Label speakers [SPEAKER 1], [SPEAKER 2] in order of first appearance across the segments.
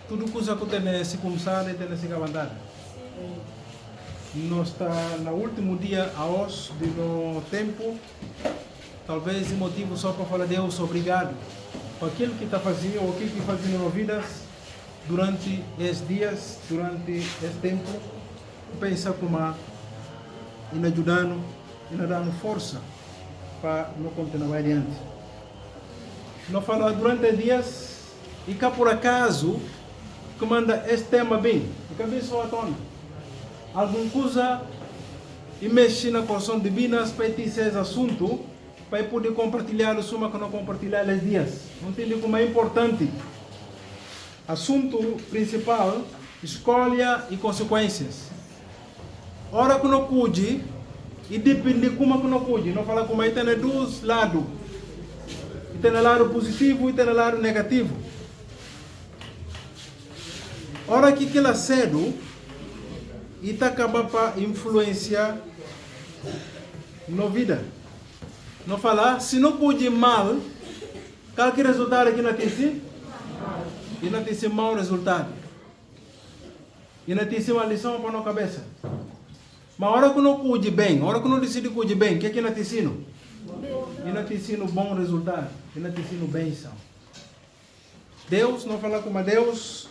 [SPEAKER 1] tudo coisa que tem se começar e tem se acabar. Nós está no último dia a hoje de no tempo, talvez o motivo só para falar Deus obrigado por aquilo que está fazendo ou aquilo que fazendo nas vidas durante esses dias, durante esse tempo, pensa como e ajudando e dando força para não continuar adiante. Não fala durante os dias e cá por acaso que manda este tema bem, e que abençoa a tona. Alguma coisa e mexe na coração divina para ter esse assunto para poder compartilhar o suma que não compartilhar os dias. Não entende como é importante. Assunto principal, escolha e consequências. Ora que não cuide e depende como que não cuide. Não fala como é tem dois lados. E tem o lado positivo e tem o lado negativo. Ora que aquela cedo e está acabando para influenciar na vida. Não falar, se não cuide mal, qual que é o resultado aqui na TC? E não tem mau resultado. E não tem uma lição para a cabeça. Mas a hora que não cuide bem, a hora que não decide cuide bem, o que é que não te ensino? E não te ensino bom resultado. E não te ensino bênção. Deus, não fala como Deus,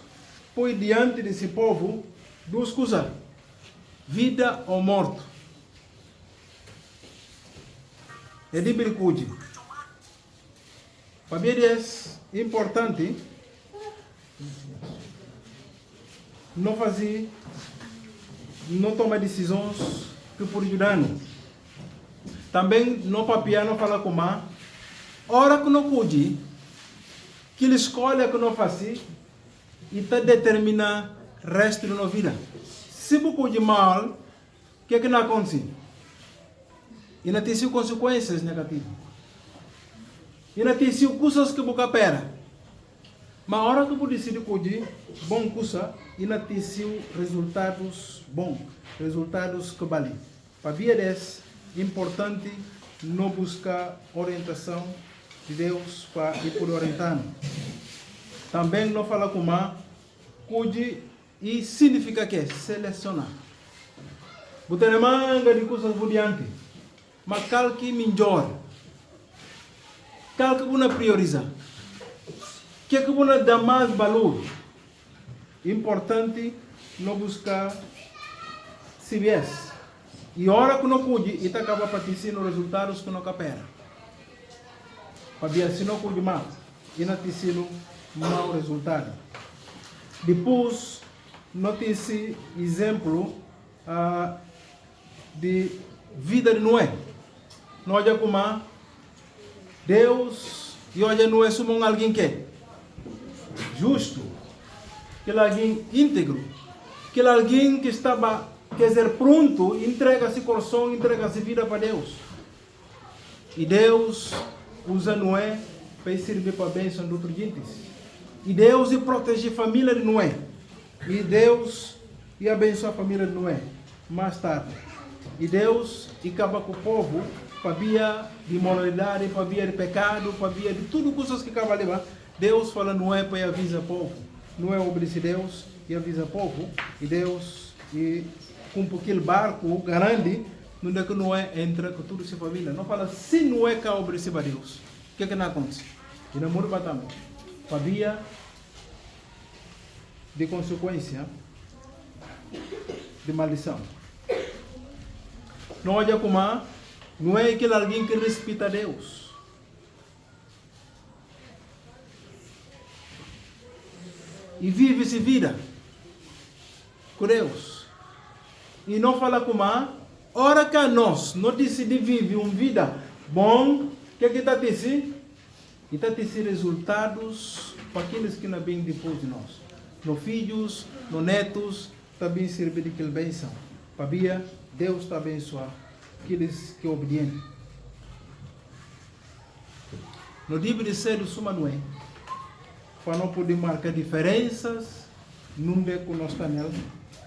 [SPEAKER 1] põe diante desse povo duas coisas. Vida ou morte. É de cuide. Para mim é importante não fazer, não tomar decisões que por ajudando. Também não papiar, não falar com a hora que não cuide, que ele escolhe que não faz e está determina o resto da nossa vida. Se você cuide mal, o que é que não acontece? E não tem consequências negativas. E não tem coisas que você pera. Mas a hora que você decide cuidar, bom coisa, e não tem resultados bons, resultados que valem. Para via desse, é importante não buscar orientação de Deus para ir por orientar. Também não falar com a cuide e significa que selecionar. Botar na manga de coisas por diante, mas calque melhor. Calque você prioriza. O que é que você dá mais valor? Importante não buscar CBS. E a hora que não cuide, e está acaba participando nos resultados que não capera. Para ver se não cuide mal, e não te ensino mau resultado. Depois, não tem esse exemplo de vida de Noé. Não olha como Deus, e olha Noé como alguém que é justo, que é alguém íntegro, que é alguém que estava, quer dizer, pronto, entrega-se coração, entrega-se vida para Deus. E Deus usa Noé para servir para a bênção de outros gentes. E Deus protege a família de Noé. E Deus abençoa a família de Noé. Mais tarde. E Deus acaba com o povo para via de moralidade, para via de pecado, para via de tudo coisas que acaba levar. Deus fala Noé para avisar o povo. Noé obedece a Deus e avisa o povo. E Deus cumpre aquele barco grande, onde é que Noé entra com toda a sua família. Não fala se Noé quer obedecer a Deus. O que é que não acontece? E não muda para também. Para via de consequência de maldição. Não olha como não é aquele alguém que respeita a Deus. E vive essa vida com Deus. E não fala como hora que nós não decidimos viver uma vida bom, o que é que está dizendo? E está dizendo resultados para aqueles que não vêm depois de nós. Nos filhos, nos netos, também servir de aquela bênção. Para via, Deus está abençoando aqueles que obedecem. No dia de ser do suma não é. Para não poder marcar diferenças, não é que nós estamos nela,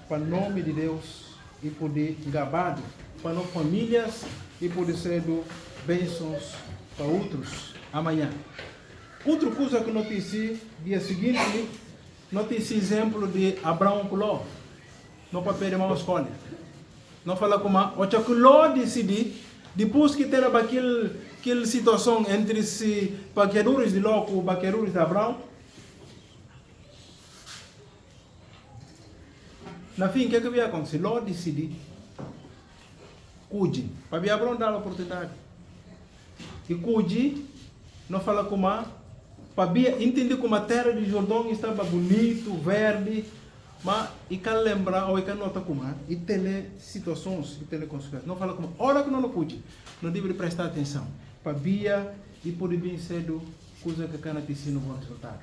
[SPEAKER 1] para o nome de Deus e poder gabado, para nossas famílias e poder ser bênçãos para outros amanhã. Outra coisa que nós pensei, dia seguinte, não tem esse exemplo de Abraão com Ló. Não para perder uma escolha. Não fala como, o que Ló decidiu, depois que teve aquela situação entre os paqueadores de Ló com os paqueadores de Abraão, na fim, o que havia acontecido? Ló decidiu cuide, para Abraão dar a oportunidade. E cuide, não fala como, para entender como a terra de Jordão estava bonito, verde, mas e can lembrar ou e can nota como e tem situações e tem consequências. Não fala como hora que não cuide, não deve prestar atenção. Para via e por bem cedo coisa que cana te ensina bom resultado.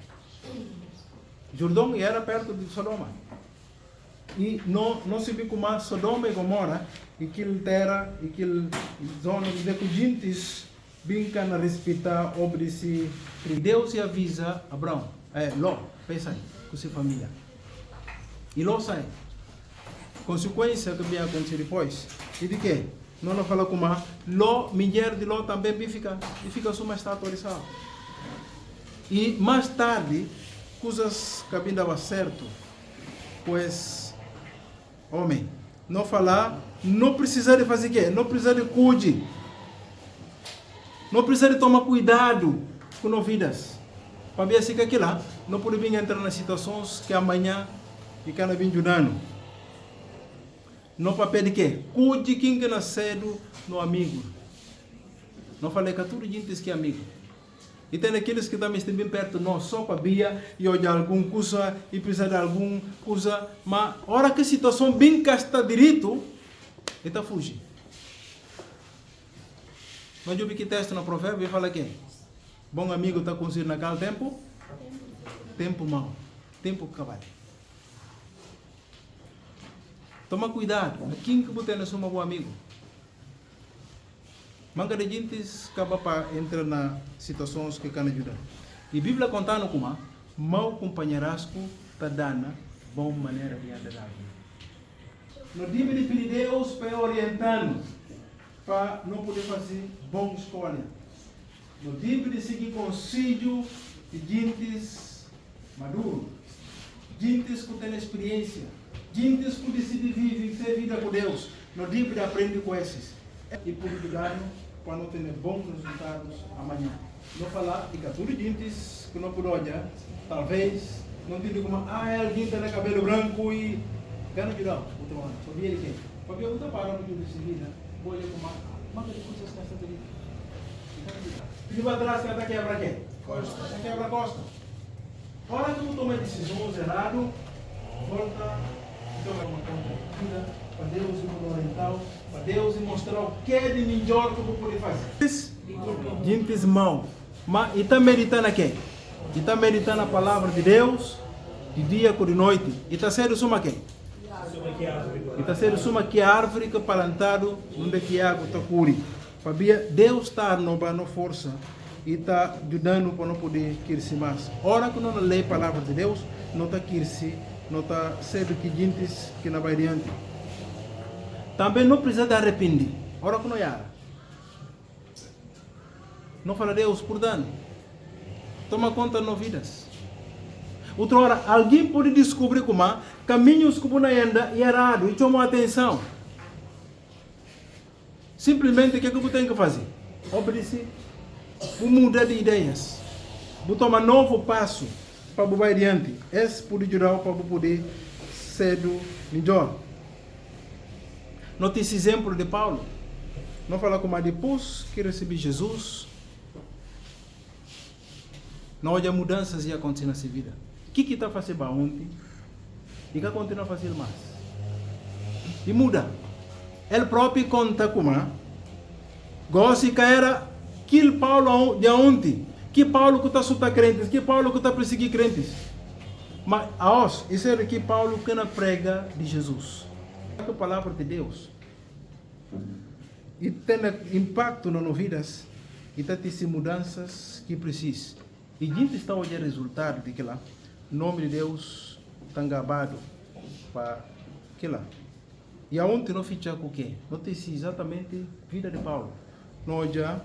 [SPEAKER 1] Jordão era perto de Sodoma. E não se viu como Sodoma e Gomorra, e aquela terra, e aquela zona de gente brincam a respeitar, obedecer. Deus se avisa Abraão, Ló, pensa aí, com sua família. E Ló sai. Consequência que vai acontecer depois. E de quê? Não fala como Ló, mulher de Ló também fica só mais atualizado. E mais tarde, coisas que ainda dava certo, pois, homem, não falar, não precisa de fazer o quê? Não precisa de cuide. Não precisa de tomar cuidado com novidades. Para ver se aquilo lá, não pode vir entrar nas situações que amanhã e que não vem ajudando. Não para pedir quê? Cuide quem que nasceu no amigo. Não falei que tudo gente que é amigo. E tem aqueles que também estão bem perto de nós, só para via e olhar alguma coisa e precisar de alguma coisa. Mas, a hora que a situação bem cá está direito, ele está fugindo. Mas eu vi que texto no provérbio e fala que bom amigo está consigo naquele tempo, tempo mau, tempo cavalo. Toma cuidado, quem que você não é um bom amigo? Manga de gente acaba para entrar nas situações que can ajudar. E a Bíblia contando como mau companheirasco está dando boa maneira de andar. No dia de pedir Deus para orientando, para não poder fazer boa escolha. No dia de seguir conselho de gentes maduros, gentes que têm experiência, gentes que decidem viver ter vida com Deus. No dia de aprender com esses. E por cuidado para não ter bons resultados amanhã. Não falar de que tudo gentes que não pode olhar, talvez, não tem como, alguém tem cabelo branco e gana de não. Sabia de quê? Porque eu estou parando de seguida. Olha como manda de coisas nessa vida. Pediu para trás que ela quebra quê? Costa. Ela quebra a costa. Hora que tu toma decisões erradas, volta e toma uma conta para Deus e oriental, para Deus e mostrar o que é de melhor que eu vou poder fazer. Gente mau. Mas e está meditando aqui? E está meditando a palavra de Deus de dia e de noite. E está sendo suma aqui? E está sendo suma que a árvore que plantado onde que a água está curi. Para Deus está renovando força e está ajudando para não poder crescer mais. Ora que não lê a palavra de Deus, não está crescer, não está sendo que gente que não vai adiante. Também não precisa de arrepender. Ora que não é. Não fala Deus por dano. Toma conta de vidas. Outra hora, alguém pode descobrir como caminhos que você anda é errado e chama atenção. Simplesmente o que você tem que fazer? Obedecer. Vou mudar de ideias. Vou tomar novo passo para você ir adiante. Esse pode ajudar para você poder ser melhor. Note esse exemplo de Paulo. Não fala como depois que recebi Jesus, não olha mudanças e acontecer na sua vida. O que está fazendo ontem e que continua a fazer mais. E muda. Ele próprio conta como gosta que era que Paulo de ontem, que Paulo que está soltando crentes, que Paulo que está perseguindo crentes. Mas aos, isso é que Paulo que não prega de Jesus. A palavra de Deus e tem impacto nas vidas e tem essas mudanças que precisa. E a gente está olhando o resultado de que lá, o nome de Deus está gabado para que lá. E aonde não fica com o quê? Não tem exatamente a vida de Paulo. Não já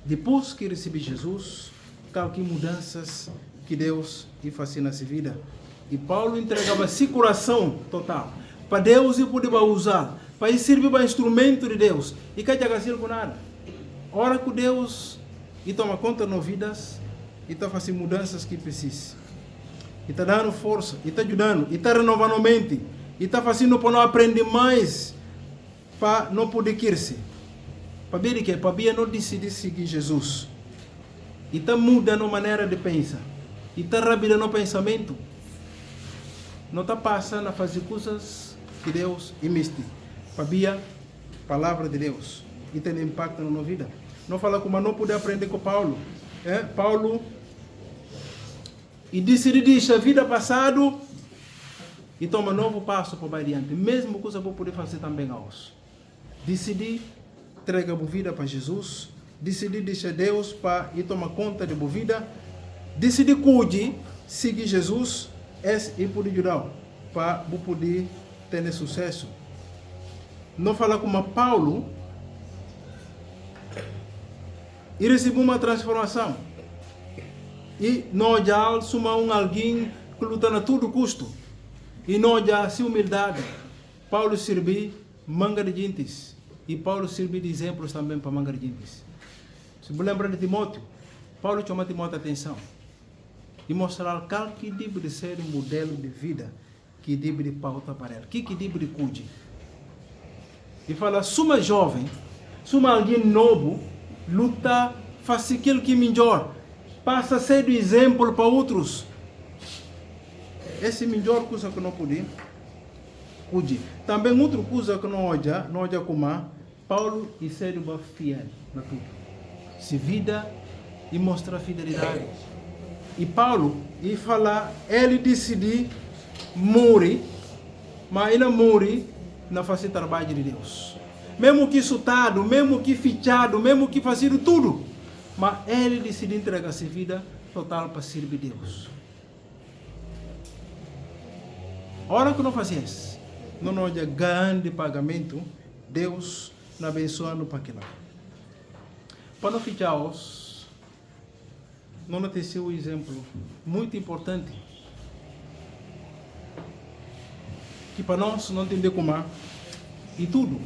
[SPEAKER 1] depois que recebe Jesus, qualquer mudanças que Deus lhe fazia na sua vida. E Paulo entregava seu coração total para Deus e poder usar, para servir para instrumento de Deus. E que já com nada. Ora que Deus e toma conta das vidas e está fazendo mudanças que precisa. E está dando força, e está ajudando, e está renovando a mente, e está fazendo para não aprender mais, para não poder querer-se. Para ver que para não decidir seguir Jesus. E está mudando a maneira de pensar. E está rápido no pensamento. Não está passando a fazer coisas que Deus emite. Para a palavra de Deus. E tem impacto na nossa vida. Não fala como não poder aprender com Paulo. Paulo e decidir deixar a vida passada e toma um novo passo para adiante. Mesmo coisa para poder fazer também aos. Decidir entregar a vida para Jesus. Decidir deixar Deus para ir tomar conta de a vida. Decidir cuidar, seguir Jesus e poder ajudar para poder ter sucesso. Não fala como Paulo e recebeu uma transformação. E nós já somos alguém que luta a todo custo. E nós já se humildade. Paulo serviu manga de gentes. E Paulo serviu de exemplos também para manga de gentes. Se você lembra de Timóteo, Paulo chama Timóteo a atenção. E mostrar qual que deve de ser o modelo de vida que deve de pauta para ele. Que deve de cuidar. E fala, suma jovem, suma alguém novo, luta, faz aquilo que é melhor. Passa a ser de exemplo para outros. Essa é a melhor coisa que não podemos cuidar. Também outra coisa que não olha como Paulo e ser fiel na tudo. Se vida e mostrar fidelidade. E Paulo, e fala, ele decidiu morrer, mas ele morre na fazer trabalho de Deus. Mesmo que soltado, mesmo que fichado, mesmo que fazendo tudo, mas ele decidiu entregar sua vida total para servir Deus. Hora que não faz isso, não há grande pagamento, Deus nos abençoando para aquilo. Para não fichar-os, não tem seu exemplo muito importante que para nós não entender como e tudo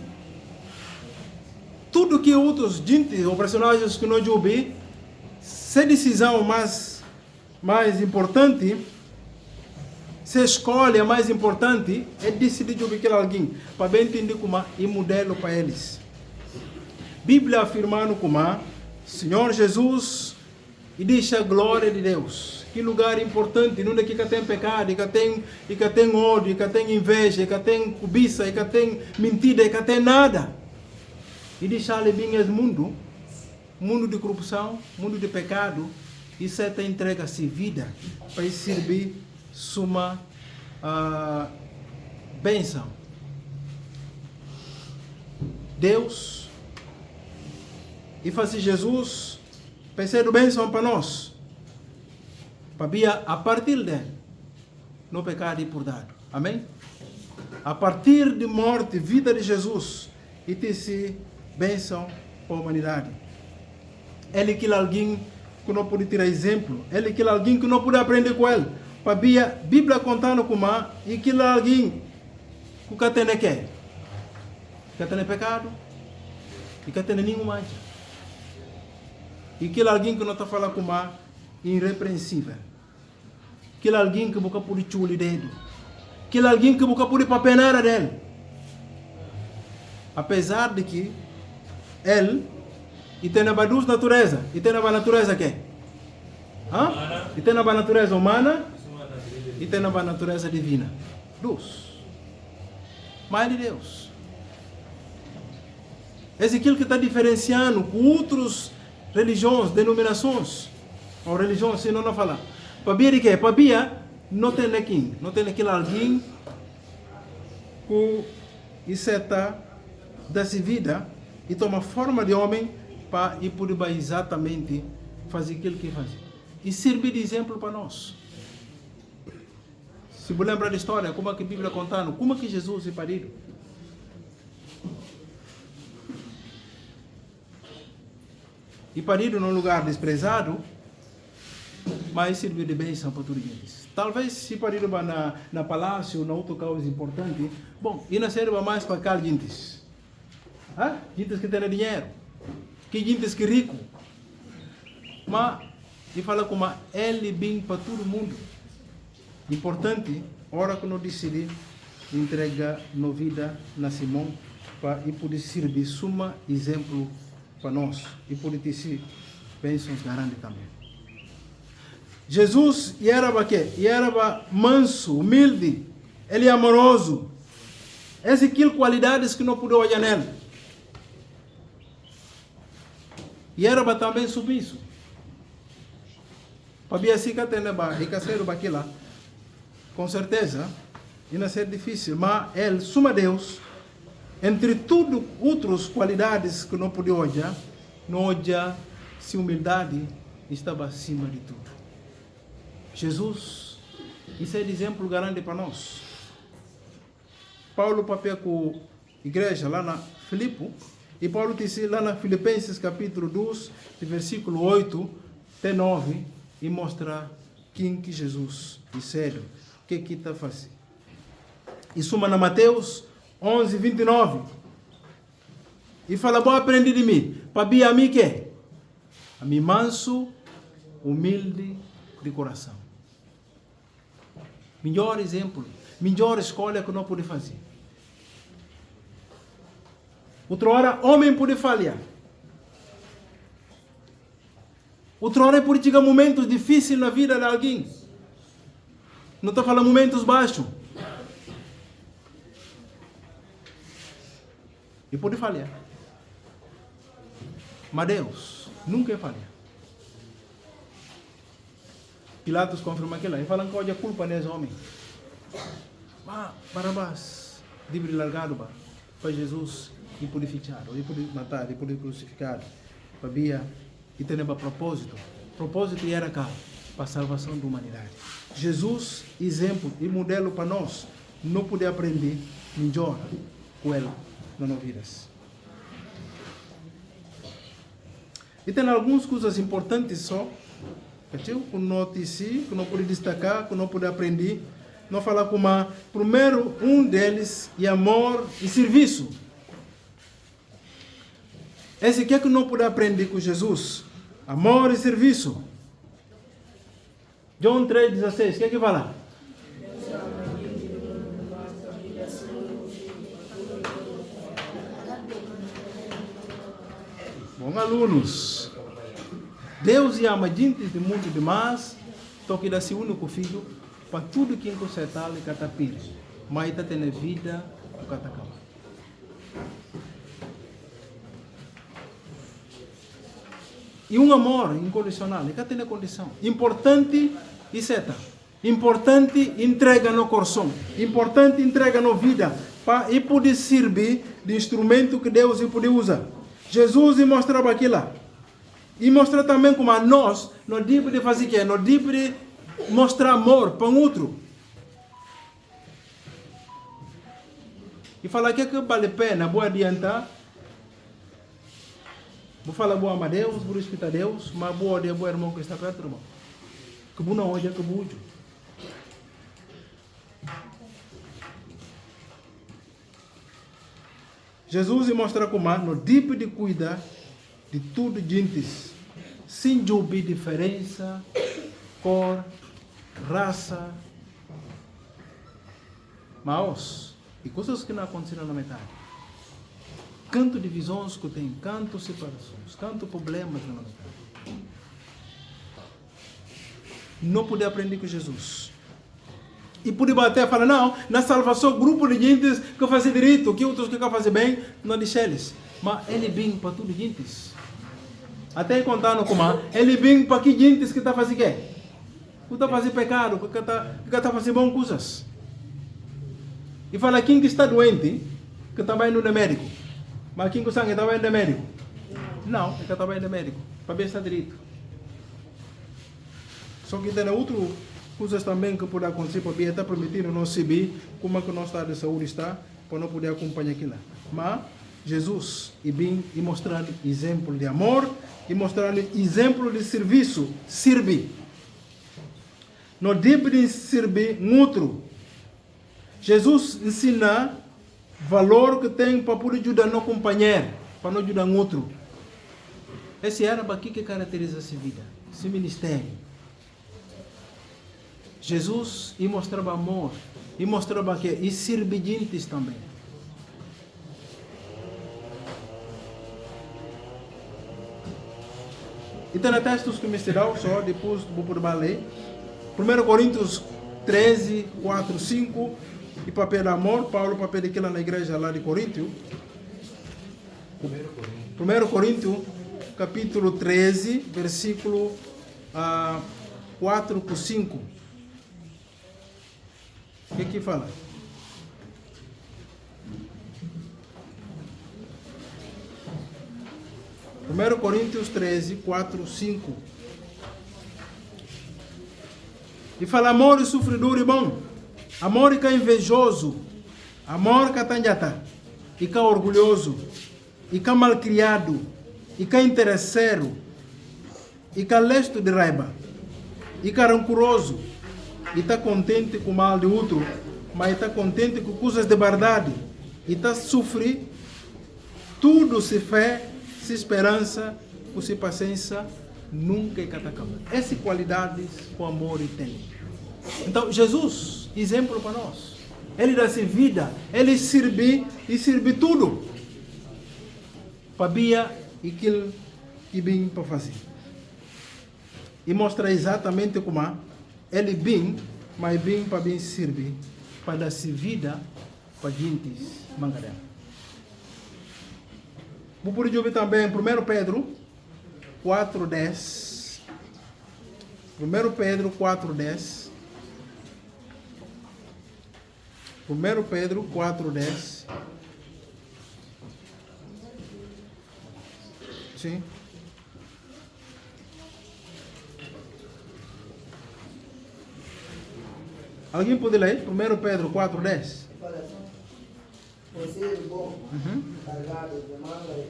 [SPEAKER 1] que outros gente ou personagens que nós ouvimos, se decisão mais importante, se escolha mais importante é decidir ouvir aquele alguém para bem entender como é modelo para eles. Bíblia afirmando como Senhor Jesus e deixa a glória de Deus. Que lugar importante, não é que tem pecado, que tem ódio, que tem inveja, que tem cobiça, que tem mentira, que tem nada. E deixar ele bem esse mundo de corrupção, mundo de pecado, e certa entrega-se vida para servir suma bênção. Deus e fazer Jesus pensando bênção para nós. Para a partir dele, no pecado e por dado. Amém? A partir de morte, vida de Jesus, e ter se bênção para a humanidade. Ele é alguém que não pode tirar exemplo. Ele é alguém que não pode aprender com ele. Para a Bíblia contando como e que alguém que tem que tem pecado e que tem nenhum mancha. E que alguém que não está falando como irrepreensível. Que alguém que nunca pode chular o dedo. Que alguém que nunca pode papenar dele. Apesar de que ele e tem a duas natureza. E tem a natureza que? E tem a natureza humana e tem a natureza divina. Duas. Mas de Deus. É aquilo que está diferenciando com outras religiões, denominações. Ou religiões, se não falar. Para ver que para não tem aqui, não tem aquele alguém que está dessa vida e toma forma de homem para ir poder exatamente fazer aquilo que faz. E servir de exemplo para nós. Se você lembra da história, como é que a Bíblia contando, como é que Jesus é parido. E parido num lugar desprezado, mas serviu de bênção para todos eles. Talvez se parir na palácio, na outra causa importante, bom, e não serve mais para cá, gente. Ah? Gente que tem dinheiro, que gente que é rico. Mas, e fala como ele bem para todo mundo. Importante, hora que nós decidimos entregar na vida na Simão, para poder servir suma exemplo para nós e poder ter bênçãos grandes também. Jesus era manso, humilde, ele é amoroso. Essas qualidades que não podemos olhar nele. E era também submisso. Para assim que tem e que ser lá, com certeza, não ser difícil, mas ele, suma Deus, entre tudo outras qualidades que não podemos olhar, não olha se humildade estava acima de tudo. Jesus, isso é exemplo grande para nós. Paulo papel com a igreja lá na Filipe, e Paulo disse lá na Filipenses capítulo 2, de versículo 8 até 9, e mostra quem que Jesus disse, o que está fazendo. E suma na Mateus 11, 29. E fala, bom, aprendi de mim. Para a mim que é? A mim manso, humilde de coração. Melhor exemplo, melhor escolha que não pode fazer. Outra hora, homem pode falhar. Outra hora pode chegar momentos difíceis na vida de alguém. Não estou falando momentos baixos. E pode falhar. Mas Deus nunca falha. Pilatos confirma aquilo. E falam que hoje a culpa nesse homem. Mas Barabás deve largado para Jesus e purificar, e poder matar, e poder crucificar. Para e ter um propósito. O propósito era cá, para a salvação da humanidade. Jesus, exemplo e modelo para nós, não poder aprender melhor com ele nas nossas vidas. E tem algumas coisas importantes só, que não que não pode destacar, que não pode aprender. Não falar como primeiro deles é amor e serviço. Esse que não pode aprender com Jesus? Amor e serviço. João 3,16, o que fala? Bom, alunos, Deus ama gente de muito demais, toque desse único filho, para tudo que consertar e catapira, mas está tendo vida do catacama. E um amor incondicional, ele tem condição. Importante e seta. Importante entrega no coração. Importante entrega na vida. Para e poder servir de instrumento que Deus pode usar. Jesus mostrava aquilo. E mostra também como a nós, não devemos de fazer o quê? Não devemos de mostrar amor para um outro. E falar que vale a pena, vou adiantar. Vou falar boa a Deus, vou respeitar Deus, mas boa de boa irmão que está perto, irmão. Que boa não olha, que boa. Jesus mostra como no tipo de cuidar de tudo gentes, sem ouvir diferença, cor, raça, mas e coisas que não aconteceram na metade. Canto divisões que tem, canto separações, canto problemas na metade. Não poder aprender com Jesus. E poder bater e falar, não, na salvação, grupo de gentes que fazem direito, que outros que fazem bem, não deixa eles. Mas ele vem para tudo gentes. Até contando como ele vem para que gentes que está fazendo quê? Que está fazendo pecado, que está fazendo boas coisas. E fala, quem que está doente, que está indo no médico. Mas quem que sangue está indo no médico? Não, ele está indo no médico. Para ver se está direito. Só que tem outro coisas também que podem acontecer para estar permitindo não saber como é que o nosso estado de saúde está, para não poder acompanhar aquilo. Mas Jesus e bem e mostrando exemplo de amor e mostrando exemplo de serviço, servir. não deve servir outro. Jesus ensina valor que tem para poder ajudar no companheiro, para não ajudar outro. Esse era aqui que caracteriza essa vida, esse ministério. Jesus mostrava amor, e mostrava que e servidentes também. E tem textos que me serão só, depois vou por ler. 1 Coríntios 13, 4, 5. E papel de amor, Paulo, papel daquela na igreja lá de Coríntio. 1 Coríntios, capítulo 13, versículo 4 por 5. O que fala? Primeiro Coríntios 13, 4, 5. E fala amor e sofredor e bom. Amor que é invejoso. Amor que é tanjata. E que é orgulhoso. E que é malcriado. E que é interesseiro. E que é lesto de raiva. E que é rancoroso. E está contente com o mal de outro. Mas está contente com coisas de verdade. E está sofrendo. Tudo se fé. Se esperança, ou se paciência, nunca é catacamba. Essas qualidades o amor tem. Então, Jesus, exemplo para nós. Ele dá-se vida, ele serve e serve tudo. Para bia e aquilo que vem para fazer. E mostra exatamente como ele vem, mas vem para bem servir, para dar-se vida para gente mangarela. Vou por ouvir também 1 Pedro 4:10. 1 Pedro 4:10. 1 Pedro 4:10. Sim. Alguém pode ler? 1 Pedro 4:10.
[SPEAKER 2] Você é bom, carregado de manga e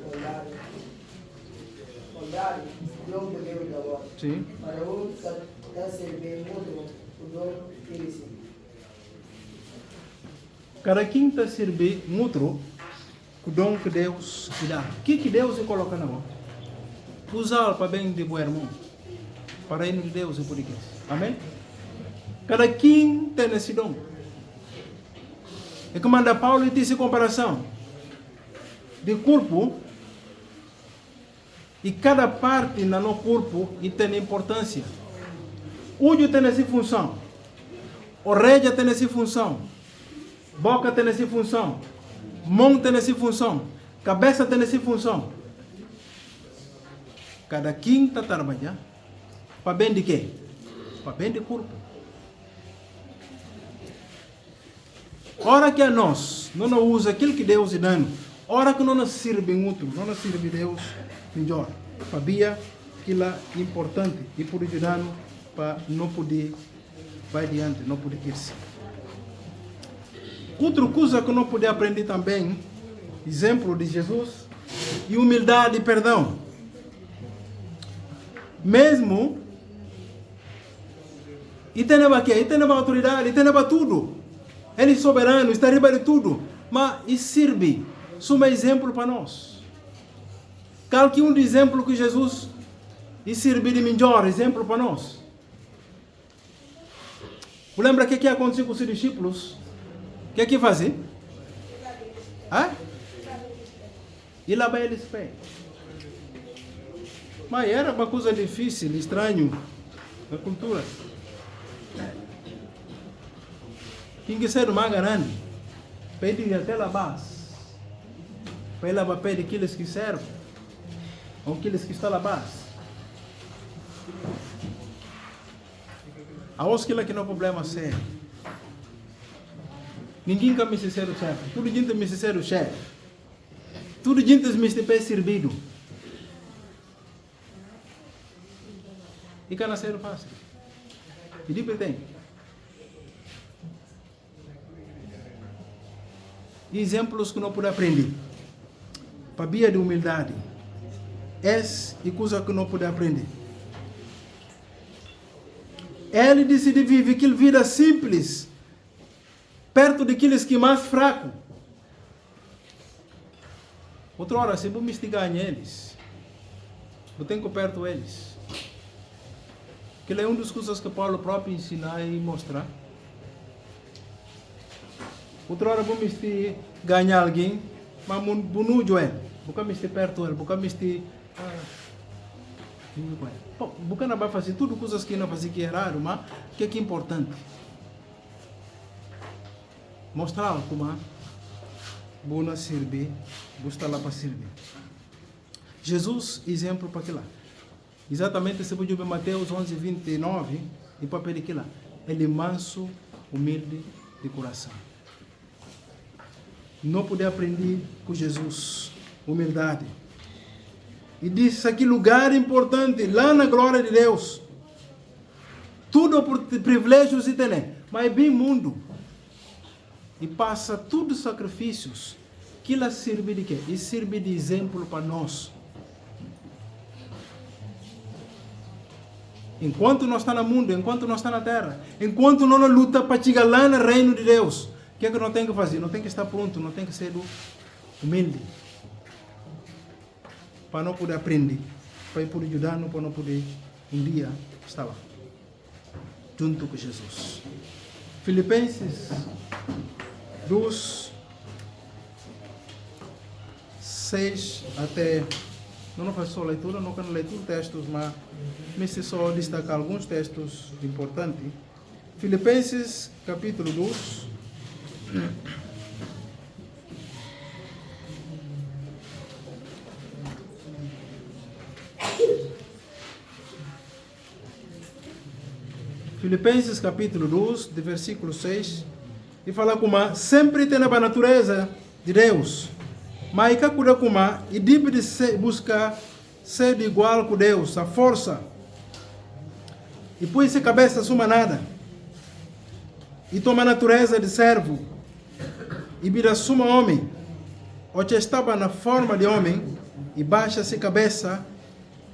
[SPEAKER 2] condado, não bebeu da voz.
[SPEAKER 1] Sim.
[SPEAKER 2] Para um está servindo muito o dom que ele se.
[SPEAKER 1] Cada quem está servindo muito o dom que Deus te dá. O que Deus coloca na mão? Usar para bem de bom irmão. Para ir de Deus e por isso. Amém? Cada quem tem esse dom. É que manda Paulo e disse comparação de corpo e cada parte no nosso corpo e tem importância. Olho tem essa função, orelha tem essa função, boca tem essa função, mão tem essa função, cabeça tem essa função. Cada quem está trabalhando para bem de quê? Para bem de corpo. Ora que a nós não usa aquilo que Deus dá, ora que não nos serve outro, não nos serve Deus melhor. Sabia que é importante e por ajudar para não poder vai adiante, não poder ir-se. Outra coisa que não poder aprender também, exemplo de Jesus, e humildade e perdão. Mesmo e tem autoridade, e tem tudo. Ele é soberano, está acima de tudo. Mas e serve. Isso é um exemplo para nós. Qualquer um exemplo que Jesus e serve de melhor exemplo para nós. Lembra o que aconteceu com os discípulos? O que fazem? E lá vai eles pé. Mas era uma coisa difícil, estranho na cultura. Quem quiser uma grande, pede até lá base. Para ir lá pedir aqueles que servem, ou aqueles que estão lá base. A os que não é problema sério. Ninguém quer me ser chefe. Tudo gente me ser chefe. Tudo gente me ser servido. E can ser fácil. E depois tem. Exemplos que não pode aprender. Para via de humildade. E coisa que não pode aprender. ele decidiu viver aquela vida simples, perto daqueles que mais fracos. Outra hora, se eu me instigar eles, eu tenho que perto deles. Que é uma das coisas que Paulo próprio ensina e mostra. Outra hora, eu me ganhar alguém, mas eu não joelho. Eu me perto dele, eu me Bukan não vai fazer tudo coisas que não fazia que é raro, mas que é importante. Mostrar como bom não servir, buscar lá para servir. Jesus, exemplo para aquilo. Exatamente se você ver Mateus 11:29 e para pedir aquilo. Ele é manso, humilde de coração. Não poder aprender com Jesus, humildade. E disse aqui lugar importante, lá na glória de Deus. Tudo por privilégios e tem, mas é bem mundo. E passa tudo os sacrifícios. Que ela serve de quê? E serve de exemplo para nós. Enquanto nós estamos no mundo, enquanto nós estamos na terra, enquanto nós luta para chegar lá no reino de Deus, o que é que nós temos que fazer? Não tem que estar pronto, não tem que ser humilde. Para não poder aprender, para ir poder ajudar, para não poder um dia estar lá, junto com Jesus. Filipenses 2, 6 até. Não faço só leitura, não quero ler todos textos, mas se só destacar alguns textos importantes. Filipenses capítulo 2. Filipenses capítulo 2, de versículo 6, e fala como sempre tem a natureza de Deus, mas que cuida como e deve de buscar ser igual com Deus, a força, e põe-se cabeça suma nada, e toma a natureza de servo, e vira suma homem, ou estava na forma de homem, e baixa-se cabeça,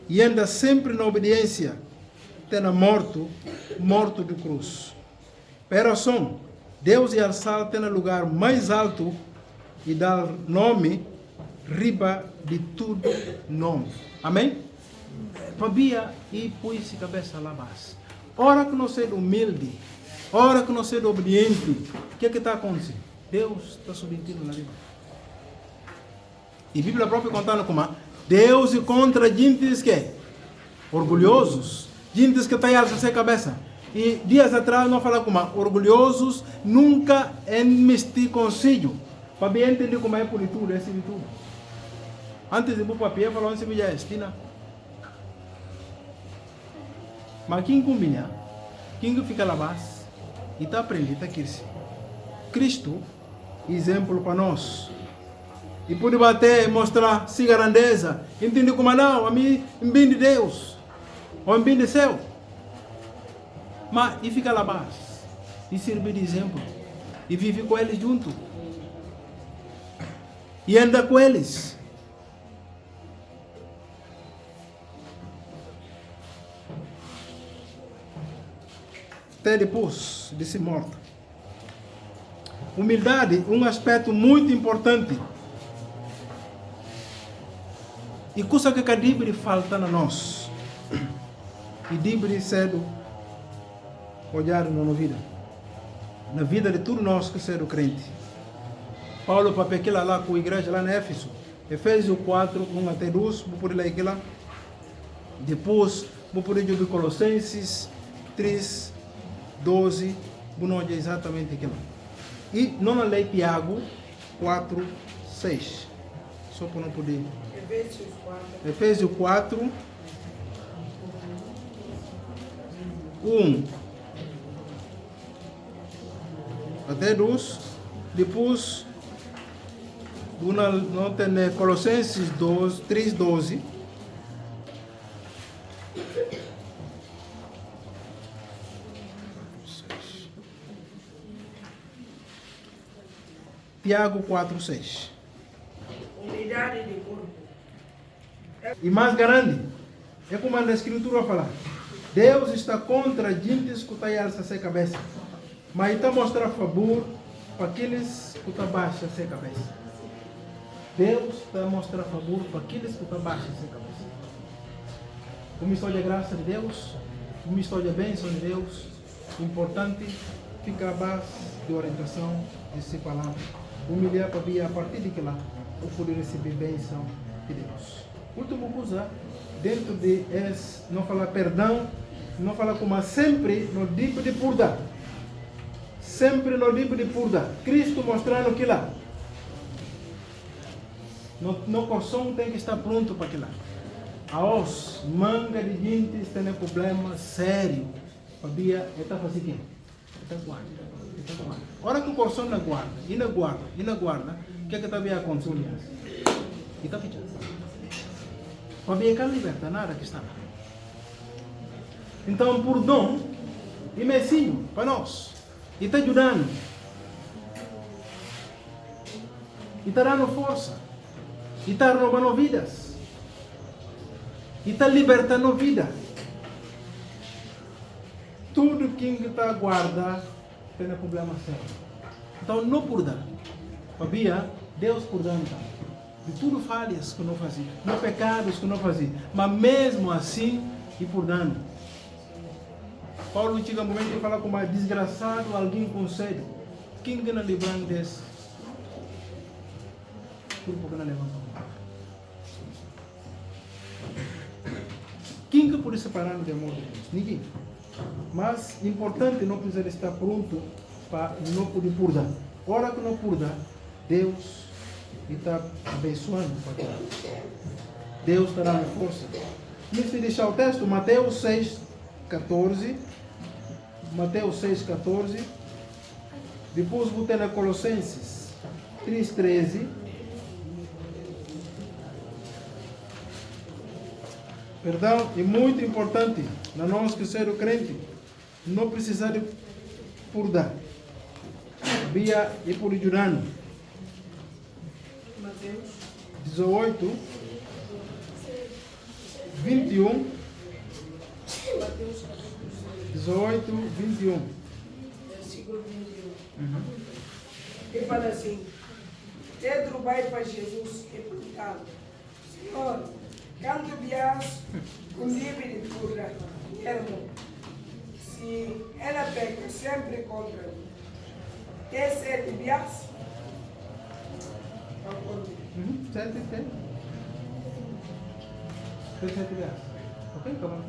[SPEAKER 1] e anda sempre na obediência, tendo morto de cruz. Pero som, Deus e alçar tem lugar mais alto e dar nome riba de tudo nome. Amém? Fabia e pôs-se cabeça lá base. Ora que não seja humilde, ora que não seja obediente, o que está acontecendo? Deus está subindo na riba. E a Bíblia própria contando como Deus é contra gentes que orgulhosos, gentes que têm alça sem cabeça. E dias atrás nós falamos como orgulhosos nunca enmestir consigo. Para bem entender como é por tudo, esse de tudo. Antes de ir para o papel, falou assim, já estina. Mas quem combina, quem fica lá base, e está aprendendo, está aqui. Cristo, exemplo para nós. E pode bater e mostrar sua grandeza. Entender como não, a mim, em bem de Deus. Ou em bem de céu. Mas, e fica lá base. E serve de exemplo. E vive com eles junto. E anda com eles. Até depois de ser morto. Humildade é um aspecto muito importante. E coisa que deve falta na nós. E deve cedo olhar na nossa vida. Na vida de todos nós que somos crentes. Paulo para aquela lá com a igreja lá na Éfeso. Efésios 4, 1 até 2. Vou poder ler aquilo. Depois vou poder ler Colossenses 3, 12. Vou não olhar exatamente aquilo. E não ler Tiago 4, 6. Só para não poder. Efésios 4, 1 até 2. Depois, não tem Colossenses 2, 3, 12. Tiago 4, 6.
[SPEAKER 2] Unidade de corpo.
[SPEAKER 1] E mais grande, é como a Escritura fala. Deus está contra gente que está alça a cabeça. Mas está mostrar favor para aqueles que estão baixos a cabeça. Deus está mostrar favor para aqueles que estão baixos a cabeça. Uma história de graça de Deus, uma história de bênção de Deus. Importante ficar abaixo de orientação dessa palavra. Humilhar para vir a partir de lá, eu poder receber bênção de Deus. Última coisa, dentro de não falar perdão, não falar como sempre no tipo de purda. Sempre no tipo de purda. Cristo mostrando que lá. No coração tem que estar pronto para aquilo lá. A os manga de gente tem problema sério. Sabia? Está fazendo o quê? Está guarda. Ora que o coração não guarda, e não guarda, o que é que está bem acontecendo? E está fechado. Para bem que liberta, nada que está lá. Então, por dom, e messinho para nós, e está ajudando, e está dando força, e está roubando vidas, e está libertando vida. Tudo quem está guarda tem problema sério. Então não purda. Sabia? Deus purdando. De tudo falhas que não fazia, não pecados que não fazia, mas mesmo assim e purdando. Paulo chega um momento de falar como desgraçado alguém com sede. Quem que não livrando desse? Por pouco não levanta. Quem que pode separar do amor de Deus? Ninguém. Mas importante não precisar estar pronto para não poder purdar. Hora que não purdar, Deus está abençoando. Deus está dando força. Antes de deixar o texto, Mateus 6,14. Mateus 6,14. Depois vou ter na Colossenses 3,13. Perdão, é muito importante na nós que ser o crente não precisar de purdar. Via e por jurando.
[SPEAKER 2] Mateus
[SPEAKER 1] 18, 21.
[SPEAKER 2] Mateus
[SPEAKER 1] 18, 21.
[SPEAKER 2] versículo 21. Ele fala assim: Pedro vai para Jesus e pergunta: Senhor, quando vias com livre de purga, irmão, se ela peca sempre contra mim, que sete vias?
[SPEAKER 1] Sete. Sete reais. Ok, calma.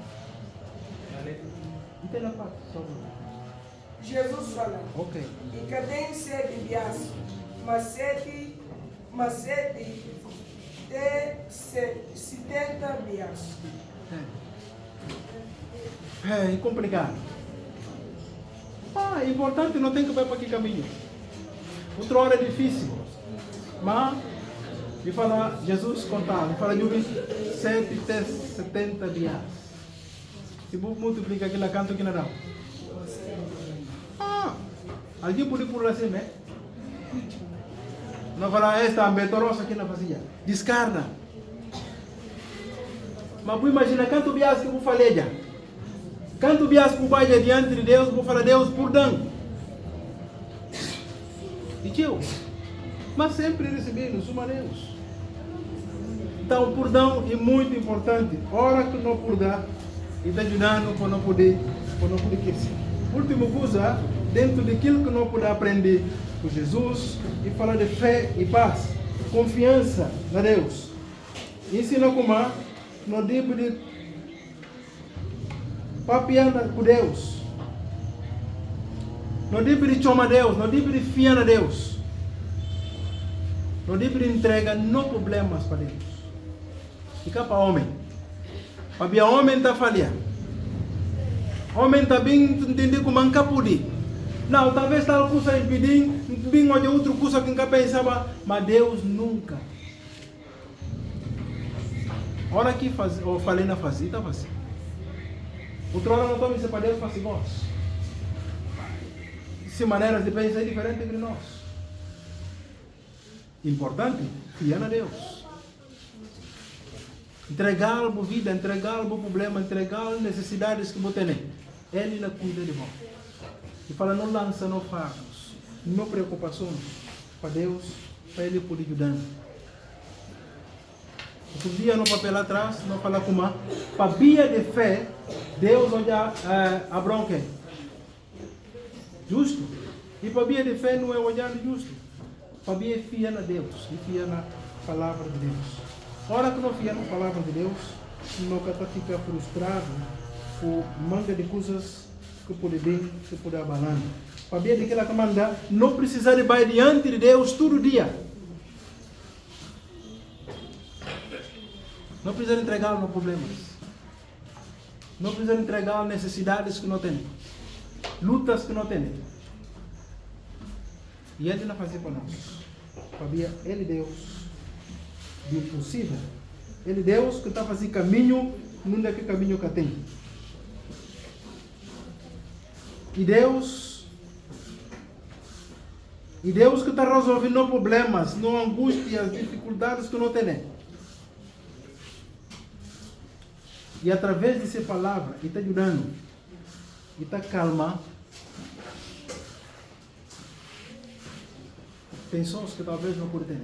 [SPEAKER 1] E tem na parte, só.
[SPEAKER 2] Jesus fala:
[SPEAKER 1] Ok.
[SPEAKER 2] E cadê sete vias? Mas sete de 70 vias.
[SPEAKER 1] É complicado. É importante, não tem que ver para que caminho. Outra hora é difícil. Mas, me fala, Jesus contava, me fala de 7 até 70 dias. Se você multiplica aquilo, quanto que não dá? Alguém pode por assim, né? Não fala, esta ambetorosa aqui na fazia. Descarga. Mas você imagina quanto bias que eu falei já. Quanto bias que eu vai diante de Deus, vou falar Deus por dano. E tio, mas sempre recebendo, suma Deus. Então, o perdão é muito importante. Hora que não perdão, e está ajudando para não poder crescer. Última coisa, dentro daquilo que não pode aprender com Jesus, e falar de fé e paz, confiança na Deus. Ensina como não deve de papiar com Deus. Não deve de chamar Deus, não deve de fiar a Deus. Não deve de entregar não problemas para Deus. Fica para homem. Para o homem está falhando. Homem está bem entender como nunca pude. Não, talvez tal coisa impedindo, bem olha outra coisa que nunca pensava, mas Deus nunca. Hora que eu falei na fazer, está fazendo. Outra hora não estou me para Deus, faz igual. Se maneiras de pensar é diferente de nós. Importante, fiar a Deus. entregar a vida, entregar o problema, entregar as necessidades que você tem. Ele não cuida de você. E fala, não lança, não fardos, não preocupações para Deus, para Ele poder ajudar. Outro dia no papel atrás, não fala como para via de fé, Deus olha Abraão que justo. E para via de fé não é olhar justo. Para via fia na Deus, e fia na palavra de Deus. Ora que não fia na palavra de Deus, não fica frustrado por manga de coisas que pode bem, que pode abalar. Para via de que ela manda, não precisa de ir diante de Deus todo dia. Não precisa entregar os problemas. Não precisa entregar necessidades que não tem. Lutas que não tem. E Ele não fazia para nós. Sabia? Ele Deus do impossível. Ele Deus que está fazendo caminho, não é que caminho que tem. E Deus que está resolvendo problemas, não angústias, dificuldades que não tem. E através dessa palavra, Ele está ajudando. Ele está calma. Tensões que talvez não podem ter.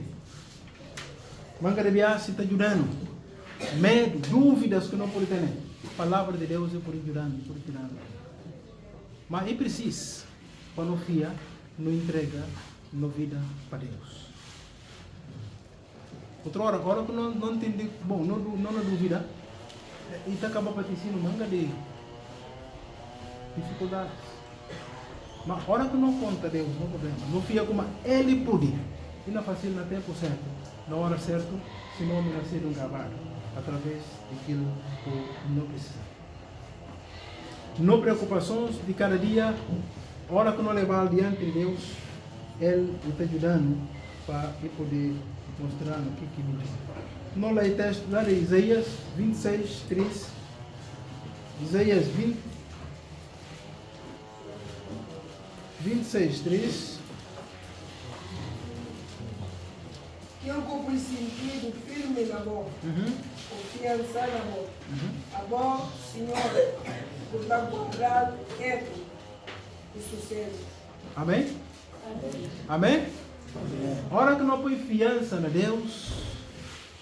[SPEAKER 1] Manga de viagem está ajudando. Medo, dúvidas que não podem ter. A palavra de Deus é por ajudando, por ajudando. Mas é preciso, para não fiar, não entrega, não vida para Deus. Outra hora, agora que não entende, bom, não duvida, e está acabando patrocínio manga de dificuldades. Mas a hora que não conta Deus, não problema. Não fica como Ele pode. E não faz no tempo certo, na hora certa, senão não vai ser um gravado, através daquilo que não precisa. Não preocupações de cada dia, a hora que não levar diante de Deus, Ele está ajudando para poder mostrar o que ele diz. Não lê texto lá de Isaías 26, 3. Isaías 26, 3.
[SPEAKER 2] Que eu com sentido firme na mão, confiança na mão. A bom Senhor, por dar guardar quieto e sossego.
[SPEAKER 1] Amém? Amém? A hora que não põe fiança na Deus,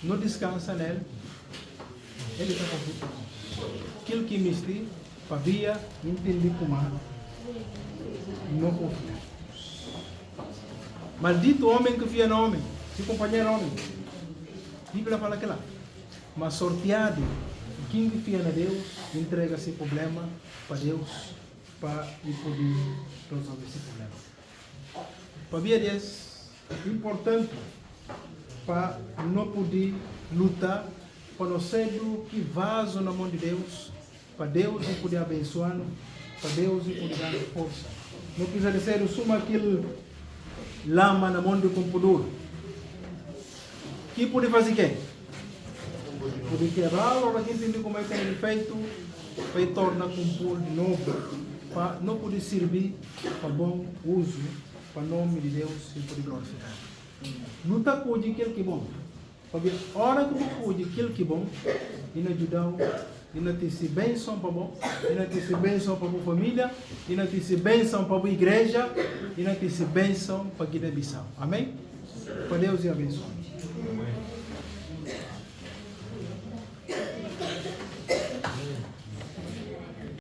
[SPEAKER 1] não descansa nele, Ele está fazendo aquilo que mistura, sabia, entender como não confia. Maldito homem que fia no homem, se companheiro homem. A Bíblia fala que lá. Mas sorteado, quem fia na Deus, entrega esse problema para Deus, para ele poder resolver esse problema. Para mim é importante para não poder lutar, para não ser do que vaso na mão de Deus, para Deus poder abençoar, para Deus poder dar força. Não precisa ser suma aquele lama na mão do computador. Que pode fazer o quê? Pode quebrar, ou aqui entender como é que é feito, para tornar compor de novo, para não poder servir para bom uso, para o nome de Deus e poder glorificar. Não está com aquilo que é bom. Porque a hora que você pode aquilo que é bom, ele ajuda, ele tem se bênção para bom, ele tem se bênção para a família, ele tem se bênção para a igreja, ele tem se bênção para a Guiné-Bissau. Amém? Para Deus e abençoe.